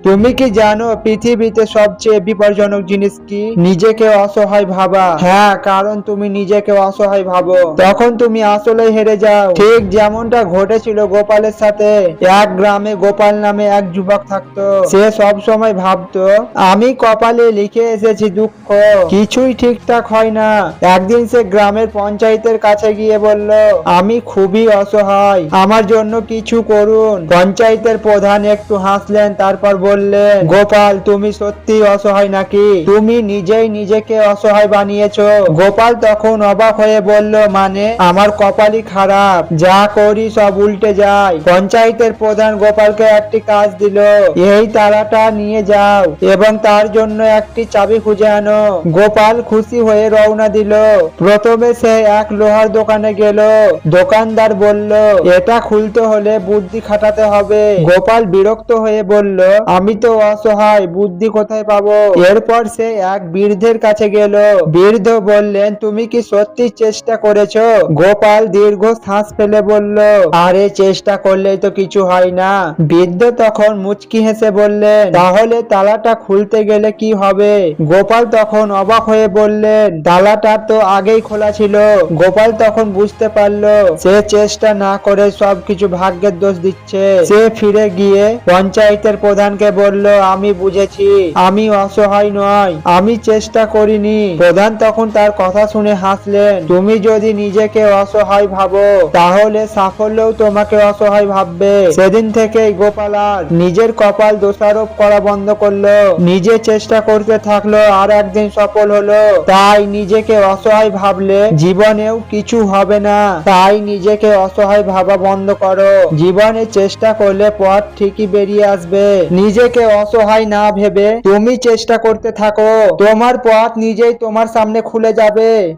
তুমি কি জানো পৃথিবীতে সবচেয়ে বিপজ্জনক জিনিস কি? নিজেকে অসহায় ভাবা। হ্যাঁ, কারণ তুমি নিজেকে অসহায় ভাবো তখন তুমি আসলে হেরে যাও। ঠিক যেমনটা ঘটেছিল গোপালের সাথে। এক গ্রামে গোপাল নামে এক যুবক থাকতো। সে সব সময় ভাবতো, আমি কপালে লিখে এসেছি দুঃখ, কিছুই ঠিকঠাক হয় না। একদিন সে গ্রামের পঞ্চায়েতের কাছে গিয়ে বলল, আমি খুবই অসহায়, আমার জন্য কিছু করুন। পঞ্চায়েতের প্রধান একটু হাসলেন, তারপর বললেন, গোপাল তুমি সত্যি অসহায় নাকি? তুমি নিজেই নিজেকে অসহায় বানিয়েছো। গোপাল তখন অবাক হয়ে বলল, মানে আমার কপালই খারাপ, যা করি সব উল্টে যায়। পঞ্চায়েতের প্রধান গোপালকে একটি কাজ দিল, এই তালাটা নিয়ে যাও এবং তার জন্য একটি চাবি খুঁজে আনো। গোপাল খুশি হয়ে রওনা দিল। প্রথমে সে এক লোহার দোকানে গেল। দোকানদার বলল, এটা খুলতে হলে বুদ্ধি খাটাতে হবে। গোপাল বিরক্ত হয়ে বলল, আমি তো অসহায়, বুদ্ধি কোথায় পাবো? এরপর সে এক বৃদ্ধের কাছে গেল। বৃদ্ধ বললেন, তুমি কি সত্যি চেষ্টা করেছো? গোপাল দীর্ঘ শ্বাস ফেলে বলল, আরে চেষ্টা করলেই তো কিছু হয় না। বৃদ্ধ তখন মুচকি হেসে বললেন, তাহলে তালাটা খুলতে গেলে কি হবে? গোপাল তখন অবাক হয়ে বললেন, তালাটা তো আগেই খোলা ছিল। গোপাল তখন বুঝতে পারলো সে চেষ্টা না করে সবকিছু ভাগ্যের দোষ দিচ্ছে। সে ফিরে গিয়ে পঞ্চায়েতের প্রধানকে বলল, আমি বুঝেছি, আমি অসহায় নয়, আমি চেষ্টা করিনি। প্রধান তখন তার কথা শুনে হাসলেন, তুমি যদি নিজেকে অসহায় ভাবো তাহলে সাফল্যও তোমাকে অসহায় ভাববে। সেদিন থেকেই গোপাল আর নিজের কপাল দোষারোপ করা বন্ধ করলো, নিজে চেষ্টা করতে থাকলো, আর একদিন সফল হলো। তাই নিজেকে অসহায় ভাবলে জীবনেও কিছু হবে না। তাই নিজেকে অসহায় ভাবা বন্ধ করো। জীবনে চেষ্টা করলে পথ ঠিকই বেরিয়ে আসবে। নিজেকে অসহায় না ভেবে তুমি চেষ্টা করতে থাকো, তোমার পথ নিজেই তোমার সামনে খুলে যাবে।